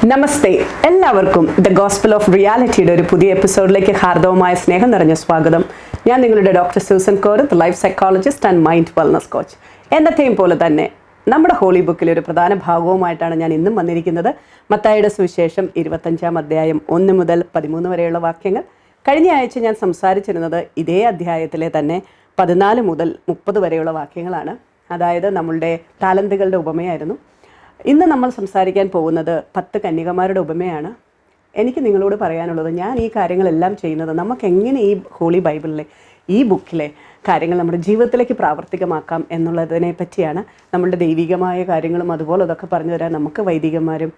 നമസ്തേ, എല്ലാവർക്കും the gospel of റിയാലിറ്റിയുടെ ഒരു പുതിയ എപ്പിസോഡിലേക്ക് ഹാർദവമായ സ്നേഹം നിറഞ്ഞ സ്വാഗതം. ഞാൻ നിങ്ങളുടെ doctor Susan Koruth, life psychologist and mind wellness coach. എന്നത്തെയും പോലെ തന്നെ നമ്മുടെ ഹോളി ബുക്കിലെ ഒരു പ്രധാന ഭാഗവുമായിട്ടാണ് ഞാൻ ഇന്നും വന്നിരിക്കുന്നത്. മത്തായിയുടെ സുവിശേഷം 25-ാം അധ്യായം 1 മുതൽ 13 വരെയുള്ള വാക്യങ്ങൾ. കഴിഞ്ഞ ആഴ്ച ഞാൻ സംസാരിച്ചിരുന്നത് ഇതേ അധ്യായത്തിലെ തന്നെ 14 മുതൽ 30 വരെയുള്ള വാക്യങ്ങളാണ്. അതായത് നമ്മളുടെ ടാലന്തുകളുടെ ഉപമയായിരുന്നു. ഇന്ന് നമ്മൾ സംസാരിക്കാൻ പോകുന്നത് 10 കന്യകമാരുടെ ഉപമയാണ്. എനിക്ക് നിങ്ങളോട് പറയാനുള്ളത്, ഞാൻ ഈ കാര്യങ്ങളെല്ലാം ചെയ്യുന്നത് നമുക്ക് എങ്ങനെ ഈ ഹോളി ബൈബിളിലെ ഈ ബുക്കിലെ കാര്യങ്ങൾ നമ്മുടെ ജീവിതത്തിലേക്ക് പ്രാവർത്തികമാക്കാം എന്നുള്ളതിനെ പറ്റിയാണ്. നമ്മളുടെ ദൈവികമായ കാര്യങ്ങളും അതുപോലെ അതൊക്കെ പറഞ്ഞു തരാൻ നമുക്ക് വൈദികന്മാരും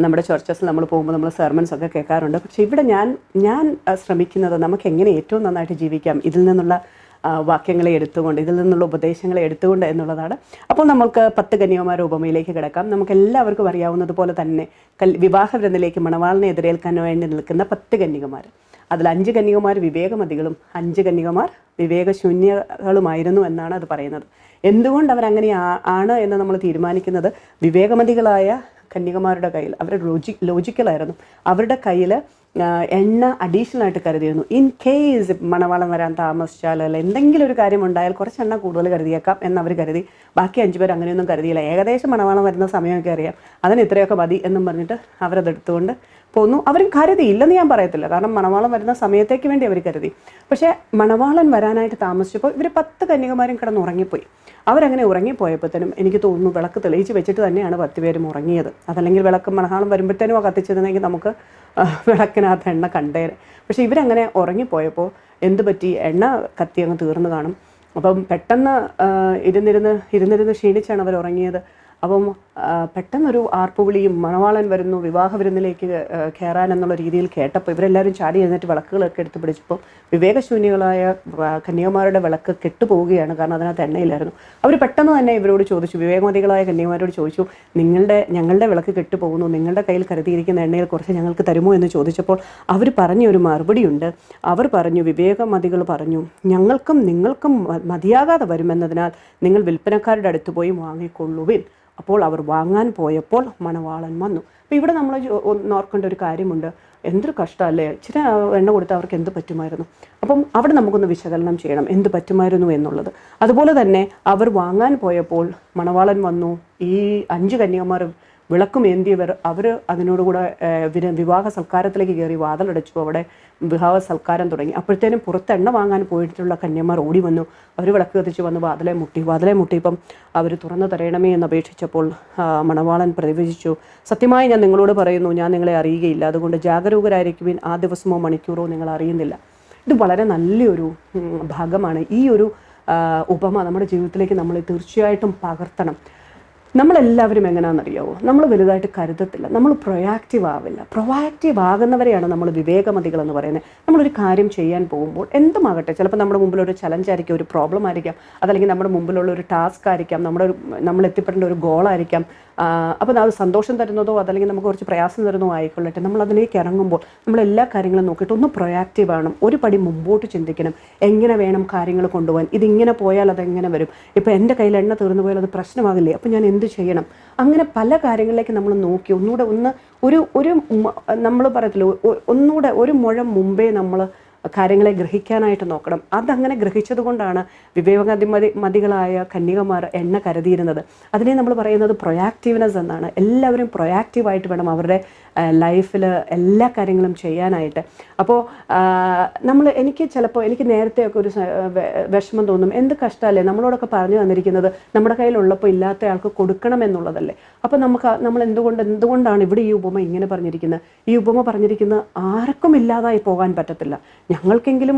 നമ്മുടെ ചർച്ചസിൽ നമ്മൾ പോകുമ്പോൾ നമ്മൾ സെർമൺസ് ഒക്കെ കേൾക്കാറുണ്ട്. പക്ഷേ ഇവിടെ ഞാൻ ശ്രമിക്കുന്നത് നമുക്ക് എങ്ങനെ ഏറ്റവും നന്നായിട്ട് ജീവിക്കാം, ഇതിൽ നിന്നുള്ള വാക്യങ്ങളെ എടുത്തുകൊണ്ട്, ഇതിൽ നിന്നുള്ള ഉപദേശങ്ങളെ എടുത്തുകൊണ്ട് എന്നുള്ളതാണ്. അപ്പോൾ നമുക്ക് 10 കന്യകമാരുടെ ഉപമയിലേക്ക് കിടക്കാം. നമുക്ക് എല്ലാവർക്കും അറിയാവുന്നതുപോലെ തന്നെ വിവാഹ വിരുന്നിലേക്ക് മണവാളിനെ എതിരേൽക്കാൻ വേണ്ടി നിൽക്കുന്ന 10 കന്യകമാർ. അതിൽ 5 കന്യകമാർ വിവേകമതികളും 5 കന്യകമാർ വിവേകശൂന്യകളുമായിരുന്നു എന്നാണ് അത് പറയുന്നത്. എന്തുകൊണ്ട് അവരങ്ങനെ ആണ് എന്ന് നമ്മൾ തീരുമാനിക്കുന്നത്, വിവേകമതികളായ കന്യകമാരുടെ കയ്യിൽ അവർ ലോജിക്കലായിരുന്നു. അവരുടെ കയ്യിൽ എണ്ണ അഡീഷണൽ ആയിട്ട് കരുതിയിരുന്നു. ഇൻ കേസ് മണവാളം വരാൻ താമസിച്ചാൽ അല്ല എന്തെങ്കിലും ഒരു കാര്യം ഉണ്ടായാൽ കുറച്ച് എണ്ണ കൂടുതൽ കരുതിയേക്കാം എന്നവർ കരുതി. ബാക്കി 5 പേർ അങ്ങനെയൊന്നും കരുതിയില്ല. ഏകദേശം മണവാളം വരുന്ന സമയമൊക്കെ അറിയാം, അതിന് ഇത്രയൊക്കെ മതി എന്നും പറഞ്ഞിട്ട് അവരതെടുത്തുകൊണ്ട് പോന്നു. അവരും കരുതിയില്ലെന്ന് ഞാൻ പറയത്തില്ല, കാരണം മണവാളം വരുന്ന സമയത്തേക്ക് വേണ്ടി അവർ കരുതി. പക്ഷേ മണവാളൻ വരാനായിട്ട് താമസിച്ചപ്പോൾ ഇവർ 10 കന്യകമാരും കിടന്ന് ഉറങ്ങിപ്പോയി. അവരങ്ങനെ ഉറങ്ങിപ്പോയപ്പോഴത്തേനും എനിക്ക് തോന്നുന്നു വിളക്ക് തെളിയിച്ച് വെച്ചിട്ട് തന്നെയാണ് 10 പേരും ഉറങ്ങിയത്. അതല്ലെങ്കിൽ വിളക്ക് മണവാളം വരുമ്പോഴത്തേനും കത്തിച്ചതെങ്കിൽ നമുക്ക് വിളക്കിനകത്ത് എണ്ണ കണ്ടേരെ. പക്ഷേ ഇവരങ്ങനെ ഉറങ്ങിപ്പോയപ്പോൾ എന്ത് പറ്റി, എണ്ണ കത്തി അങ്ങ് തീർന്നു കാണും. അപ്പം പെട്ടെന്ന് ഇരുന്നിരുന്ന് ക്ഷീണിച്ചാണ് അവർ ഉറങ്ങിയത്. അപ്പം പെട്ടെന്നൊരു ആർപ്പുവിളിയും മണവാളൻ വരുന്നു വിവാഹ വിരുന്നിലേക്ക് കയറാൻ എന്നുള്ള രീതിയിൽ കേട്ടപ്പോൾ ഇവരെല്ലാവരും ചാടി എഴുന്നേറ്റ് വിളക്കുകളൊക്കെ എടുത്ത് പിടിച്ചപ്പോൾ വിവേകശൂന്യകളായ കന്യകമാരുടെ വിളക്ക് കെട്ടുപോവുകയാണ്. കാരണം അതിനകത്ത് എണ്ണയില്ലായിരുന്നു. അവർ പെട്ടെന്ന് തന്നെ ഇവരോട് ചോദിച്ചു, വിവേകമതികളായ കന്യകമാരോട് ചോദിച്ചു, ഞങ്ങളുടെ വിളക്ക് കെട്ടുപോകുന്നു, നിങ്ങളുടെ കയ്യിൽ കരുതിയിരിക്കുന്ന എണ്ണയിൽ കുറച്ച് ഞങ്ങൾക്ക് തരുമോ എന്ന് ചോദിച്ചപ്പോൾ അവർ പറഞ്ഞ ഒരു മറുപടിയുണ്ട്. അവർ പറഞ്ഞു, വിവേകമതികൾ പറഞ്ഞു, ഞങ്ങൾക്കും നിങ്ങൾക്കും മതിയാകാതെ വരുമെന്നതിനാൽ നിങ്ങൾ വിൽപ്പനക്കാരുടെ അടുത്ത് പോയി വാങ്ങിക്കൊള്ളുവിൻ. അപ്പോൾ അവർ വാങ്ങാൻ പോയപ്പോൾ മണവാളൻ വന്നു. അപ്പോൾ ഇവിടെ നമ്മൾ ഓർക്കേണ്ട ഒരു കാര്യമുണ്ട്. എന്തൊരു കഷ്ടമല്ലേ, ഇച്ചിരി എണ്ണ കൊടുത്ത് അവർക്ക് എന്ത് പറ്റുമായിരുന്നു. അപ്പം അവിടെ നമുക്കൊന്ന് വിശകലനം ചെയ്യണം എന്ത് പറ്റുമായിരുന്നു എന്നുള്ളത്. അതുപോലെ തന്നെ അവർ വാങ്ങാൻ പോയപ്പോൾ മണവാളൻ വന്നു. ഈ 5 കന്യകമാർ വിളക്കും ഏന്തിയവർ അവർ അതിനോടുകൂടെ വിവാഹ സൽക്കാരത്തിലേക്ക് കയറി വാതിലടച്ചു. അവിടെ വിവാഹ സൽക്കാരം തുടങ്ങി. അപ്പോഴത്തേനും പുറത്ത് എണ്ണ വാങ്ങാൻ പോയിട്ടുള്ള കന്യകമാർ ഓടി വന്നു. അവർ വിളക്ക് കത്തിച്ച് വന്ന് വാതിലെ മുട്ടിയപ്പം അവർ തുറന്നു തരണമേ എന്ന് അപേക്ഷിച്ചപ്പോൾ മണവാളൻ പ്രതിവചിച്ചു, സത്യമായി ഞാൻ നിങ്ങളോട് പറയുന്നു, ഞാൻ നിങ്ങളെ അറിയുകയില്ല, അതുകൊണ്ട് ജാഗരൂകരായിരിക്കുവിൻ, ആ ദിവസമോ മണിക്കൂറോ നിങ്ങൾ അറിയുന്നില്ല. ഇത് വളരെ നല്ലൊരു ഭാഗമാണ്. ഈ ഒരു ഉപമ നമ്മുടെ ജീവിതത്തിലേക്ക് നമ്മൾ തീർച്ചയായിട്ടും പകർത്തണം. നമ്മളെല്ലാവരും എങ്ങനെയാണെന്നറിയാവോ, നമ്മൾ വലുതായിട്ട് കരുതത്തില്ല, നമ്മൾ പ്രൊയാക്റ്റീവ് ആവില്ല. പ്രൊയാക്റ്റീവ് ആകുന്നവരെയാണ് നമ്മൾ വിവേകമതികൾ എന്ന് പറയുന്നത്. നമ്മളൊരു കാര്യം ചെയ്യാൻ പോകുമ്പോൾ എന്തുമാകട്ടെ, ചിലപ്പോൾ നമ്മുടെ മുമ്പിൽ ഒരു ചലഞ്ച് ആയിരിക്കും, ഒരു പ്രോബ്ലം ആയിരിക്കാം, അതല്ലെങ്കിൽ നമ്മുടെ മുമ്പിലുള്ള ഒരു ടാസ്ക് ആയിരിക്കാം, നമ്മൾ എത്തിപ്പെടേണ്ട ഒരു ഗോളായിരിക്കാം. അപ്പോൾ അത് സന്തോഷം തരുന്നതോ അതല്ലെങ്കിൽ നമുക്ക് കുറച്ച് പ്രയാസം തരുന്നതോ ആയിക്കൊള്ളട്ടെ, നമ്മൾ അതിലേക്ക് ഇറങ്ങുമ്പോൾ നമ്മൾ എല്ലാ കാര്യങ്ങളും നോക്കിയിട്ട് ഒന്ന് പ്രൊയാക്റ്റീവ് ആവണം. ഒരു പടി മുമ്പോട്ട് ചിന്തിക്കണം. എങ്ങനെ വേണം കാര്യങ്ങൾ കൊണ്ടുപോകാൻ, ഇതിങ്ങനെ പോയാൽ അതെങ്ങനെ വരും, ഇപ്പോൾ എൻ്റെ കയ്യിൽ എണ്ണ തീർന്നു പോയാൽ അത് പ്രശ്നമാകില്ലേ, അപ്പോൾ ഞാൻ എന്ത് ചെയ്യണം. അങ്ങനെ പല കാര്യങ്ങളിലേക്ക് നമ്മൾ നോക്കി ഒരു നമ്മൾ പറയത്തില്ല, ഒന്നുകൂടെ ഒരു മുഴം മുമ്പേ നമ്മൾ കാര്യങ്ങളെ ഗ്രഹിക്കാനായിട്ട് നോക്കണം. അതങ്ങനെ ഗ്രഹിച്ചത് കൊണ്ടാണ് വിവേകമതികളായ കന്യകമാർ എണ്ണ കരുതിയിരുന്നത്. അതിനെ നമ്മൾ പറയുന്നത് പ്രൊയാക്റ്റീവ്നെസ് എന്നാണ്. എല്ലാവരും പ്രൊയാക്റ്റീവായിട്ട് വേണം അവരുടെ ലൈഫിൽ എല്ലാ കാര്യങ്ങളും ചെയ്യാനായിട്ട്. അപ്പോൾ എനിക്ക് നേരത്തെയൊക്കെ ഒരു വിഷമം തോന്നും, എന്ത് കഷ്ടമല്ലേ, നമ്മളോടൊക്കെ പറഞ്ഞു തന്നിരിക്കുന്നത് നമ്മുടെ കയ്യിലുള്ളപ്പോൾ ഇല്ലാത്ത ആൾക്ക് കൊടുക്കണം എന്നുള്ളതല്ലേ. അപ്പോൾ നമ്മൾ എന്തുകൊണ്ടാണ് ഇവിടെ ഈ ഉപമ ഇങ്ങനെ പറഞ്ഞിരിക്കുന്നത്. ഈ ഉപമ പറഞ്ഞിരിക്കുന്നത് ആർക്കും ഇല്ലാതായി പോകാൻ പറ്റത്തില്ല, ഞങ്ങൾക്കെങ്കിലും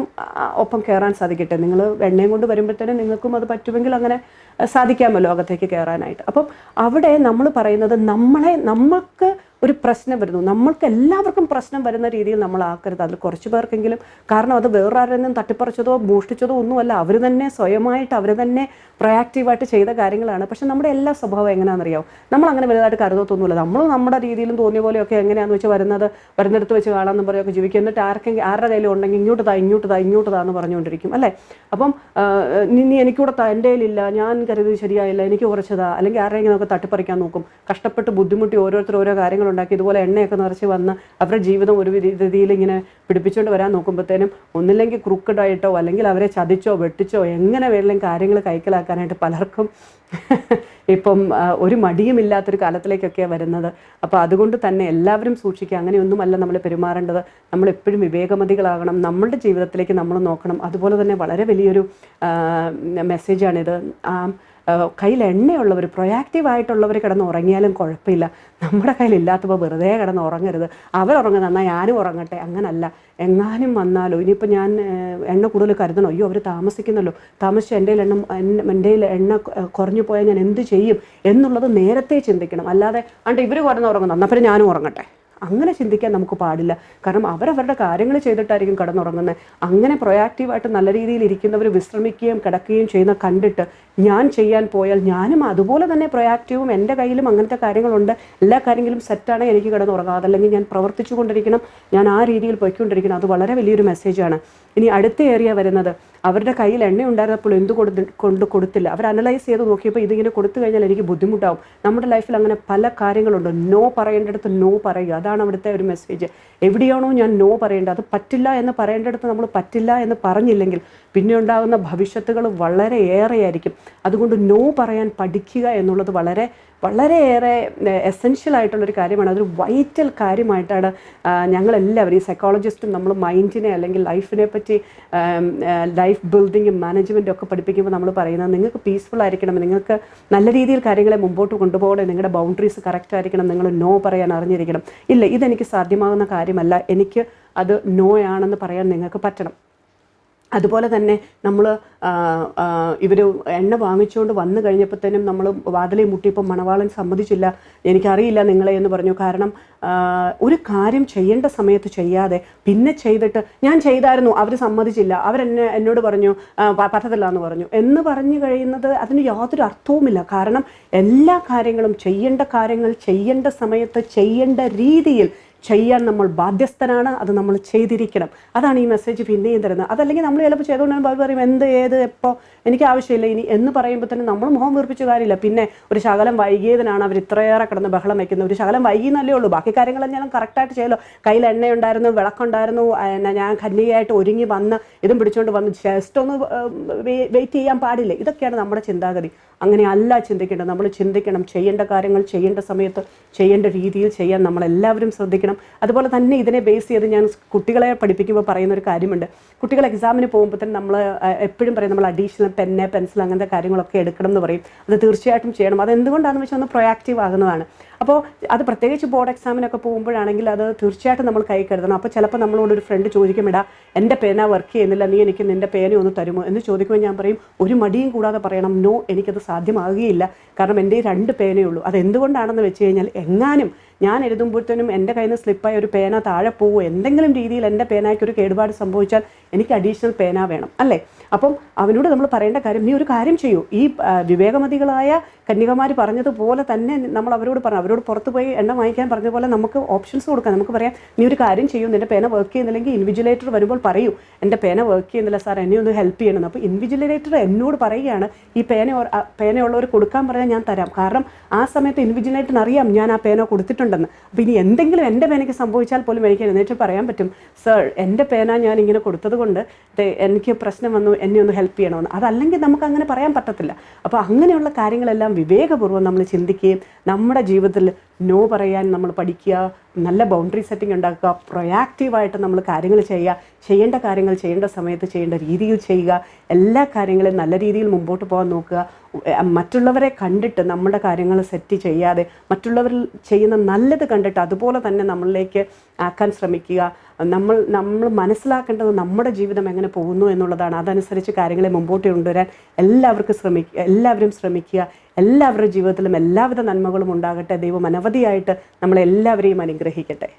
ഒപ്പം കയറാൻ സാധിക്കട്ടെ. നിങ്ങൾ എണ്ണയും കൊണ്ട് വരുമ്പോഴത്തേനും നിങ്ങൾക്കും അത് പറ്റുമെങ്കിൽ അങ്ങനെ സാധിക്കാമല്ലോ അകത്തേക്ക് കയറാനായിട്ട്. അപ്പം അവിടെ നമ്മൾ പറയുന്നത് നമ്മൾക്ക് ഒരു പ്രശ്നം വരുന്നു, നമ്മൾക്ക് എല്ലാവർക്കും പ്രശ്നം വരുന്ന രീതിയിൽ നമ്മൾ ആക്കരുത്. അതിൽ കുറച്ച് പേർക്കെങ്കിലും, കാരണം അത് വേറൊരാരിൽ നിന്നും തട്ടിപ്പറിച്ചതോ മോഷ്ടിച്ചതോ ഒന്നുമല്ല, അവർ തന്നെ സ്വയമായിട്ട് അവർ തന്നെ പ്രൊയാക്റ്റീവായിട്ട് ചെയ്ത കാര്യങ്ങളാണ്. പക്ഷെ നമ്മുടെ എല്ലാ സ്വഭാവം എങ്ങനെയാണെന്നറിയാവും, നമ്മൾ അങ്ങനെ വലുതായിട്ട് കരുതത്തൊന്നുമില്ല. നമ്മൾ നമ്മുടെ രീതിയിലും തോന്നിയ പോലെയൊക്കെ എങ്ങനെയാണെന്ന് വെച്ചാൽ വരുന്നിടത്ത് വെച്ച് കാണാമെന്ന് പറയുകയൊക്കെ ജീവിക്കും. എന്നിട്ട് ആരുടെ കയ്യിലും ഉണ്ടെങ്കിൽ ഇങ്ങോട്ട് താ എന്ന് പറഞ്ഞുകൊണ്ടിരിക്കും അല്ലേ. അപ്പം നീ എനിക്കൂടെ എൻ്റെ കയ്യിലില്ല, ഞാൻ കരുതി ശരിയായില്ല, എനിക്ക് കുറച്ചതാ, അല്ലെങ്കിൽ ആരെങ്കിലും നമുക്ക് തട്ടിപ്പറിക്കാൻ നോക്കും. കഷ്ടപ്പെട്ട് ബുദ്ധിമുട്ടി ഓരോരുത്തർ ഓരോ കാര്യങ്ങൾ ഉണ്ടാക്കി ഇതുപോലെ എണ്ണയൊക്കെ നിറച്ച് വന്ന് അവരുടെ ജീവിതം ഒരു രീതിയിൽ ഇങ്ങനെ പിടിപ്പിച്ചുകൊണ്ട് വരാൻ നോക്കുമ്പോഴത്തേനും ഒന്നില്ലെങ്കിൽ ക്രൂക്കഡായിട്ടോ അല്ലെങ്കിൽ അവരെ ചതിച്ചോ വെട്ടിച്ചോ എങ്ങനെ വേണമെങ്കിലും കാര്യങ്ങൾ കൈക്കലാക്കാനായിട്ട് പലർക്കും ഇപ്പം ഒരു മടിയുമില്ലാത്തൊരു കാലത്തിലേക്കൊക്കെയാണ് വരുന്നത്. അപ്പോൾ അതുകൊണ്ട് തന്നെ എല്ലാവരും സൂക്ഷിക്കുക. അങ്ങനെയൊന്നുമല്ല നമ്മൾ പെരുമാറേണ്ടത്. നമ്മളെപ്പോഴും വിവേകമതികളാകണം. നമ്മളുടെ ജീവിതത്തിലേക്ക് നമ്മൾ നോക്കണം. അതുപോലെ തന്നെ വളരെ വലിയൊരു മെസ്സേജാണിത്. കയ്യിൽ എണ്ണയുള്ളവർ, പ്രൊയാക്റ്റീവായിട്ടുള്ളവർ കിടന്ന് ഉറങ്ങിയാലും കുഴപ്പമില്ല. നമ്മുടെ കയ്യിലില്ലാത്തപ്പോൾ വെറുതെ കിടന്ന് ഉറങ്ങരുത്. അവരുറങ്ങുന്ന എന്നാൽ ഞാനും ഉറങ്ങട്ടെ, അങ്ങനല്ല. എങ്ങാനും വന്നാലോ, ഇനിയിപ്പോൾ ഞാൻ എണ്ണ കൂടുതൽ കരുതണോ, അയ്യോ അവർ താമസിക്കുന്നല്ലോ, താമസിച്ച് എൻ്റെ എണ്ണ കുറഞ്ഞു പോയാൽ ഞാൻ എന്ത് ചെയ്യും എന്നുള്ളത് നേരത്തെ ചിന്തിക്കണം. അല്ലാതെ ഇവർ കിടന്ന് ഉറങ്ങുന്നു എന്നാൽ പിന്നെ ഞാനും ഉറങ്ങട്ടെ, അങ്ങനെ ചിന്തിക്കാൻ നമുക്ക് പാടില്ല. കാരണം അവരവരുടെ കാര്യങ്ങൾ ചെയ്തിട്ടായിരിക്കും കിടന്നുറങ്ങുന്നത്. അങ്ങനെ പ്രൊയാക്റ്റീവായിട്ട് നല്ല രീതിയിൽ ഇരിക്കുന്നവർ വിശ്രമിക്കുകയും കിടക്കുകയും ചെയ്യുന്ന കണ്ടിട്ട് ഞാൻ ചെയ്യാൻ പോയാൽ ഞാനും അതുപോലെ തന്നെ പ്രൊയാക്റ്റീവും, എൻ്റെ കയ്യിലും അങ്ങനത്തെ കാര്യങ്ങളുണ്ട്, എല്ലാ കാര്യങ്ങളും സെറ്റാണ്, എനിക്ക് കിടന്നുറങ്ങാം. അതല്ലെങ്കിൽ ഞാൻ പ്രവർത്തിച്ചു കൊണ്ടിരിക്കണം, ഞാൻ ആ രീതിയിൽ പോയിക്കൊണ്ടിരിക്കണം. അത് വളരെ വലിയൊരു മെസ്സേജാണ്. ഇനി അടുത്ത ഏരിയ വരുന്നത്, അവരുടെ കയ്യിൽ എണ്ണ ഉണ്ടായിരുന്നപ്പോൾ എന്ത് കൊടുത്തില്ല. അവർ അനലൈസ് ചെയ്ത് നോക്കിയപ്പോൾ ഇതിങ്ങനെ കൊടുത്തു കഴിഞ്ഞാൽ എനിക്ക് ബുദ്ധിമുട്ടാവും. നമ്മുടെ ലൈഫിൽ അങ്ങനെ പല കാര്യങ്ങളുണ്ട്. നോ പറയേണ്ടടുത്ത് നോ പറയുക, അതാണ് അവിടുത്തെ ഒരു മെസ്സേജ്. എവിടെയാണോ ഞാൻ നോ പറയേണ്ടത്, അത് പറ്റില്ല എന്ന് പറയേണ്ടടുത്ത് നമ്മൾ പറ്റില്ല എന്ന് പറഞ്ഞില്ലെങ്കിൽ പിന്നെ ഉണ്ടാകുന്ന ഭവിഷ്യത്തുകൾ വളരെ ഏറെയായിരിക്കും. അതുകൊണ്ട് നോ പറയാൻ പഠിക്കുക എന്നുള്ളത് വളരെയേറെ എസെൻഷ്യൽ ആയിട്ടുള്ളൊരു കാര്യമാണ്. അതൊരു വൈറ്റൽ കാര്യമായിട്ടാണ് ഞങ്ങളെല്ലാവരും, ഈ സൈക്കോളജിസ്റ്റും നമ്മൾ മൈൻഡിനെ അല്ലെങ്കിൽ ലൈഫിനെ പറ്റി ലൈഫ് ബിൽഡിങ്ങും മാനേജ്മെൻറ്റും ഒക്കെ പഠിപ്പിക്കുമ്പോൾ നമ്മൾ പറയുന്നത്, നിങ്ങൾക്ക് പീസ്ഫുൾ ആയിരിക്കണം, നിങ്ങൾക്ക് നല്ല രീതിയിൽ കാര്യങ്ങളെ മുമ്പോട്ട് കൊണ്ടുപോകണം, നിങ്ങളുടെ ബൗണ്ടറീസ് കറക്റ്റ് ആയിരിക്കണം, നിങ്ങൾ നോ പറയാൻ അറിഞ്ഞിരിക്കണം. ഇല്ല, ഇതെനിക്ക് സാധ്യമാകുന്ന കാര്യമല്ല, എനിക്ക് അത് നോ ആണെന്ന് പറയാൻ നിങ്ങൾക്ക് പറ്റണം. അതുപോലെ തന്നെ നമ്മൾ ഇവർ എണ്ണ വാങ്ങിച്ചുകൊണ്ട് വന്നു കഴിഞ്ഞപ്പോഴത്തേനും നമ്മൾ വാതിലെ മുട്ടിയപ്പോൾ മണവാളൻ സമ്മതിച്ചില്ല, എനിക്കറിയില്ല നിങ്ങളെ എന്ന് പറഞ്ഞു. കാരണം ഒരു കാര്യം ചെയ്യേണ്ട സമയത്ത് ചെയ്യാതെ പിന്നെ ചെയ്തിട്ട് ഞാൻ ചെയ്തായിരുന്നു, അവർ സമ്മതിച്ചില്ല, എന്നോട് പറഞ്ഞു പറ്റത്തില്ല എന്ന് പറഞ്ഞു കഴിയുന്നത് അതിന് യാതൊരു അർത്ഥവുമില്ല. കാരണം എല്ലാ കാര്യങ്ങളും ചെയ്യേണ്ട കാര്യങ്ങൾ ചെയ്യേണ്ട സമയത്ത് ചെയ്യേണ്ട രീതിയിൽ ചെയ്യാൻ നമ്മൾ ബാധ്യസ്ഥനാണ്. അത് നമ്മൾ ചെയ്തിരിക്കണം. അതാണ് ഈ മെസ്സേജ് പിന്നെയും തരുന്നത്. അതല്ലെങ്കിൽ നമ്മൾ ചിലപ്പോൾ ചെയ്തുകൊണ്ടാകുമ്പോൾ അവർ പറയും എപ്പോൾ എനിക്ക് ആവശ്യമില്ല ഇനി എന്ന് പറയുമ്പോൾ തന്നെ നമ്മൾ മുഖം വീർപ്പിച്ച കാര്യമില്ല. പിന്നെ ഒരു ശകലം വൈകിയതിനാണ് അവർ ഇത്രയേറെ കിടന്ന് ബഹളം വയ്ക്കുന്നത്. ഒരു ശകലം വൈകിയെന്നല്ലേ ഉള്ളൂ, ബാക്കി കാര്യങ്ങളെല്ലാം ഞാൻ കറക്റ്റായിട്ട് ചെയ്യലോ. കയ്യിൽ എണ്ണയുണ്ടായിരുന്നു, വിളക്കുണ്ടായിരുന്നു, ഞാൻ കന്യകയായിട്ട് ഒരുങ്ങി വന്ന് ഇതും പിടിച്ചുകൊണ്ട് വന്ന് ജസ്റ്റ് ഒന്ന് വെയിറ്റ് ചെയ്യാൻ പാടില്ല. ഇതൊക്കെയാണ് നമ്മുടെ ചിന്താഗതി. അങ്ങനെ അല്ല ചിന്തിക്കേണ്ടത്. നമ്മൾ ചിന്തിക്കണം, ചെയ്യേണ്ട കാര്യങ്ങൾ ചെയ്യേണ്ട സമയത്ത് ചെയ്യേണ്ട രീതിയിൽ ചെയ്യാൻ നമ്മളെല്ലാവരും ശ്രദ്ധിക്കണം. അതുപോലെ തന്നെ ഇതിനെ ബേസ് ചെയ്ത് ഞാൻ കുട്ടികളെ പഠിപ്പിക്കുമ്പോൾ പറയുന്നൊരു കാര്യമുണ്ട്. കുട്ടികൾ എക്സാമിന് പോകുമ്പോൾ തന്നെ നമ്മൾ എപ്പോഴും പറയും നമ്മൾ അഡീഷണൽ പെന്ന്, പെൻസിൽ അങ്ങനത്തെ കാര്യങ്ങളൊക്കെ എടുക്കണം എന്ന് പറയും. അത് തീർച്ചയായിട്ടും ചെയ്യണം. അതെന്തുകൊണ്ടാണെന്ന് വെച്ചാൽ ഒന്ന് പ്രൊയാക്റ്റീവ് ആകുന്നതാണ്. അപ്പോൾ അത് പ്രത്യേകിച്ച് ബോർഡ് എക്സാമിനൊക്കെ പോകുമ്പോഴാണെങ്കിൽ അത് തീർച്ചയായിട്ടും നമ്മൾ കൈ കരുതണം. അപ്പോൾ ചിലപ്പോൾ നമ്മളോട് ഒരു ഫ്രണ്ട് ചോദിക്കും, എൻ്റെ പേന വർക്ക് ചെയ്യുന്നില്ല, നീ എനിക്ക് നിൻ്റെ പേന ഒന്ന് തരുമോ എന്ന് ചോദിക്കുമ്പോൾ ഞാൻ പറയും, ഒരു മടിയും കൂടാതെ പറയണം, നോ, എനിക്കത് സാധ്യമാകുകയില്ല. കാരണം എൻ്റെ 2 പേനയേ ഉള്ളൂ. അതെന്തുകൊണ്ടാണെന്ന് വെച്ച് കഴിഞ്ഞാൽ, എങ്ങാനും ഞാൻ എഴുതുമ്പോഴത്തേനും എൻ്റെ കയ്യിൽ നിന്ന് സ്ലിപ്പായി ഒരു പേന താഴെ പോവുമോ, എന്തെങ്കിലും രീതിയിൽ എൻ്റെ പേനയ്ക്ക് ഒരു കേടുപാട് സംഭവിച്ചാൽ എനിക്ക് അഡീഷണൽ പേന വേണം, അല്ലേ? അപ്പം അവനോട് നമ്മൾ പറയേണ്ട കാര്യം, നീ ഒരു കാര്യം ചെയ്യൂ. ഈ വിവേകമതികളായ കന്യകമാർ പറഞ്ഞതുപോലെ തന്നെ നമ്മൾ അവരോട് പറഞ്ഞു, അവരോട് പുറത്ത് പോയി എണ്ണ വാങ്ങിക്കാൻ പറഞ്ഞതുപോലെ നമുക്ക് ഓപ്ഷൻസ് കൊടുക്കാം. നമുക്ക് പറയാം, നീ ഒരു കാര്യം ചെയ്യൂ, നിൻ്റെ പേന വർക്ക് ചെയ്യുന്നില്ലെങ്കിൽ ഇൻവിജിലേറ്റർ വരുമ്പോൾ പറയൂ, എൻ്റെ പേന വർക്ക് ചെയ്യുന്നില്ല സാർ, എന്നെ ഒന്ന് ഹെൽപ്പ് ചെയ്യണം. അപ്പോൾ ഇൻവിജിലേറ്റർ എന്നോട് പറയുകയാണ്, ഈ പേനയുള്ളവർ കൊടുക്കാൻ പറഞ്ഞാൽ ഞാൻ തരാം. കാരണം ആ സമയത്ത് ഇൻവിജിലേറ്ററിന് അറിയാം ഞാൻ ആ പേന കൊടുത്തിട്ടുണ്ടെന്ന്. അപ്പോൾ ഇനി എന്തെങ്കിലും എൻ്റെ പേനയ്ക്ക് സംഭവിച്ചാൽ പോലും എനിക്ക് എഴുന്നേറ്റ് പറയാൻ പറ്റും, സർ എൻ്റെ പേന ഞാൻ ഇങ്ങനെ കൊടുത്തത് കൊണ്ട് എനിക്ക് പ്രശ്നം വന്നു, എന്നെ ഒന്ന് ഹെൽപ്പ് ചെയ്യണമെന്ന്. അതല്ലെങ്കിൽ നമുക്ക് അങ്ങനെ പറയാൻ പറ്റത്തില്ല. അപ്പോൾ അങ്ങനെയുള്ള കാര്യങ്ങളെല്ലാം വിവേകപൂർവ്വം നമ്മൾ ചിന്തിക്കുകയും നമ്മുടെ ജീവിതത്തിൽ നോ പറയാൻ നമ്മൾ പഠിക്കുക, നല്ല ബൗണ്ടറി സെറ്റിംഗ് ഉണ്ടാക്കുക, പ്രൊയാക്റ്റീവായിട്ട് നമ്മൾ കാര്യങ്ങൾ ചെയ്യുക, ചെയ്യേണ്ട കാര്യങ്ങൾ ചെയ്യേണ്ട സമയത്ത് ചെയ്യേണ്ട രീതിയിൽ ചെയ്യുക, എല്ലാ കാര്യങ്ങളും നല്ല രീതിയിൽ മുമ്പോട്ട് പോകാൻ നോക്കുക. മറ്റുള്ളവരെ കണ്ടിട്ട് നമ്മുടെ കാര്യങ്ങൾ സെറ്റ് ചെയ്യാതെ മറ്റുള്ളവരിൽ ചെയ്യുന്ന നല്ലത് കണ്ടിട്ട് അതുപോലെ തന്നെ നമ്മളിലേക്ക് ആക്കാൻ ശ്രമിക്കുക. നമ്മൾ മനസ്സിലാക്കേണ്ടത് നമ്മുടെ ജീവിതം എങ്ങനെ പോകുന്നു എന്നുള്ളതാണ്. അതനുസരിച്ച് കാര്യങ്ങളെ മുമ്പോട്ട് കൊണ്ടുവരാൻ എല്ലാവരും ശ്രമിക്കുക. എല്ലാവരുടെ ജീവിതത്തിലും എല്ലാവിധ നന്മകളും ഉണ്ടാകട്ടെ. ദൈവം അനവധിയായിട്ട് നമ്മളെല്ലാവരെയും അനുഗ്രഹിക്കട്ടെ.